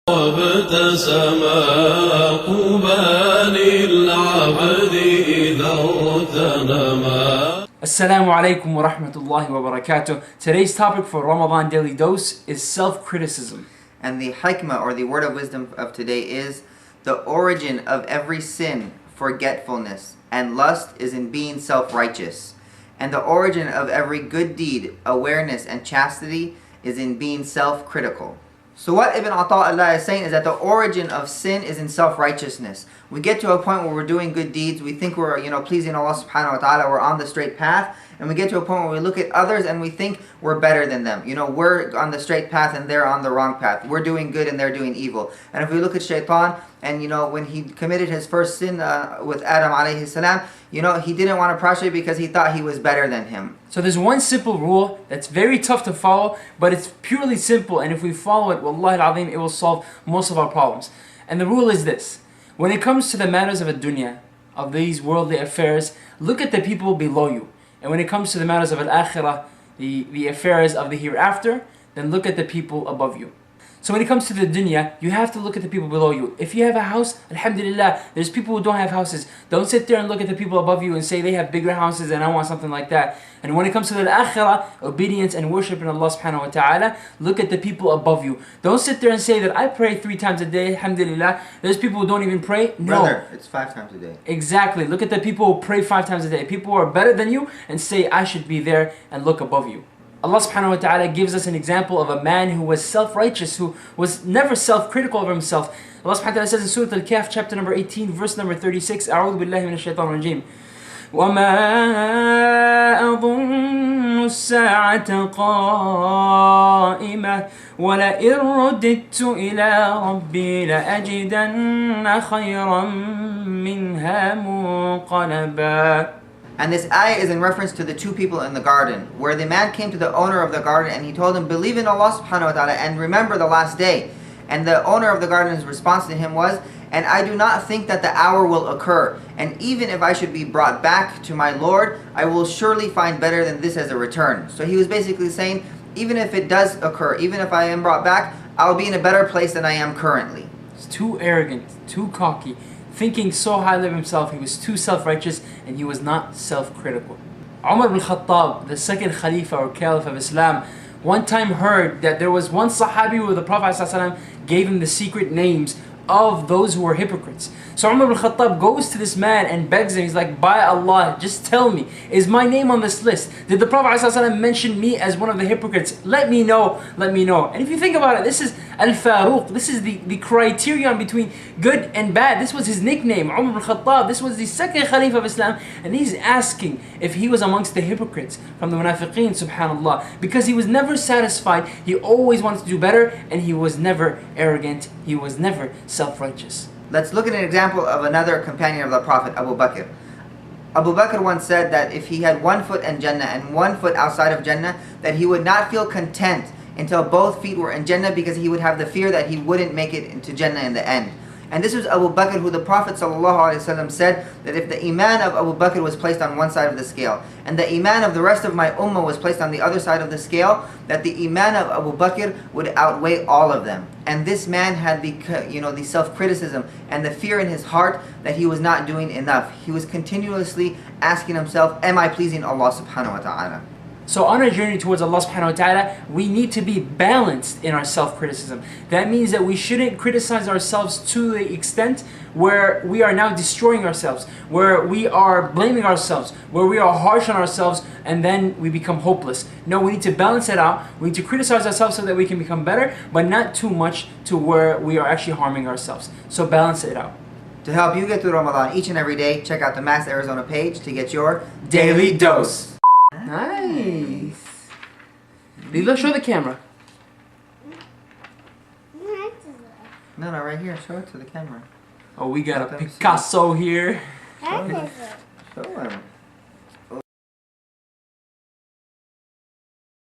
وابتسما طوبى للعبد إذا اغتنما. Assalamu alaikum wa rahmatullahi wa barakatuh. Today's topic for Ramadan Daily Dose is self-criticism. And the hikmah, or the word of wisdom of today, is the origin of every sin, forgetfulness, and lust is in being self-righteous. And the origin of every good deed, awareness, and chastity is in being self-critical. So what Ibn Ata'Allah is saying is that the origin of sin is in self-righteousness. We get to a point where we're doing good deeds, we think we're pleasing Allah subhanahu wa ta'ala, we're on the straight path, and we get to a point where we look at others and we think we're better than them. We're on the straight path and they're on the wrong path. We're doing good and they're doing evil. And if we look at Shaitan, and when he committed his first sin with Adam alayhi salam, he didn't want to prostrate because he thought he was better than him. So there's one simple rule that's very tough to follow, but it's purely simple, and if we follow it, wallahi al-azim, it will solve most of our problems. And the rule is this: when it comes to the matters of a dunya, of these worldly affairs, look at the people below you. And when it comes to the matters of al-akhirah, the affairs of the hereafter, then look at the people above you. So when it comes to the dunya, you have to look at the people below you. If you have a house, alhamdulillah, there's people who don't have houses. Don't sit there and look at the people above you and say they have bigger houses and I want something like that. And when it comes to the akhirah, obedience and worship in Allah subhanahu wa ta'ala, look at the people above you. Don't sit there and say that I pray 3 times a day, alhamdulillah. There's people who don't even pray. No. Brother, it's 5 times a day. Exactly. Look at the people who pray 5 times a day. People who are better than you, and say I should be there, and look above you. Allah subhanahu wa ta'ala gives us an example of a man who was self-righteous, who was never self-critical of himself. Allah subhanahu wa ta'ala says in Surah Al-Kahf, chapter number 18, verse number 36, أعوذ بالله من الشيطان الرجيم وَمَا أَظُنُّ السَّاعَةَ قَائِمَةً وَلَئِن رُدِدتُّ إِلَىٰ رَبِّي لَأَجِدَنَّ خَيْرًا مِّنْهَا مُنقَلَبًا. And this ayah is in reference to the 2 people in the garden, where the man came to the owner of the garden and he told him, believe in Allah subhanahu wa ta'ala and remember the last day. And the owner of the garden's response to him was, and I do not think that the hour will occur. And even if I should be brought back to my Lord, I will surely find better than this as a return. So he was basically saying, even if it does occur, even if I am brought back, I'll be in a better place than I am currently. He's too arrogant, too cocky, thinking so highly of himself. He was too self-righteous and he was not self-critical. Umar ibn Khattab, the second Khalifa or Caliph of Islam, one time heard that there was one Sahabi where the Prophet ﷺ gave him the secret names of those who were hypocrites. So Umar ibn Khattab goes to this man and begs him, he's like, by Allah, just tell me, is my name on this list? Did the Prophet ﷺ mention me as one of the hypocrites? Let me know, let me know. And if you think about it, this is Al-Faruq, this is the criterion between good and bad. This was his nickname, Umar ibn Khattab. This was the second Khalifa of Islam, and he's asking if he was amongst the hypocrites from the munafiqeen, subhanallah, because he was never satisfied, he always wanted to do better, and he was never arrogant, he was never self-righteous. Let's look at an example of another companion of the Prophet, Abu Bakr. Abu Bakr once said that if he had 1 foot in Jannah and 1 foot outside of Jannah, that he would not feel content until both feet were in Jannah, because he would have the fear that he wouldn't make it into Jannah in the end. And this was Abu Bakr, who the Prophet ﷺ said that if the iman of Abu Bakr was placed on one side of the scale and the iman of the rest of my ummah was placed on the other side of the scale, that the iman of Abu Bakr would outweigh all of them. And this man had the self-criticism and the fear in his heart that he was not doing enough. He was continuously asking himself, am I pleasing Allah subhanahu wa ta'ala? So on our journey towards Allah subhanahu wa ta'ala, we need to be balanced in our self-criticism. That means that we shouldn't criticize ourselves to the extent where we are now destroying ourselves, where we are blaming ourselves, where we are harsh on ourselves, and then we become hopeless. No, we need to balance it out. We need to criticize ourselves so that we can become better, but not too much to where we are actually harming ourselves. So balance it out. To help you get through Ramadan each and every day, check out the Mass Arizona page to get your Daily Dose. Nice. Lila, show the camera. No, right here. Show it to the camera. Oh, we got a Picasso here. Show him.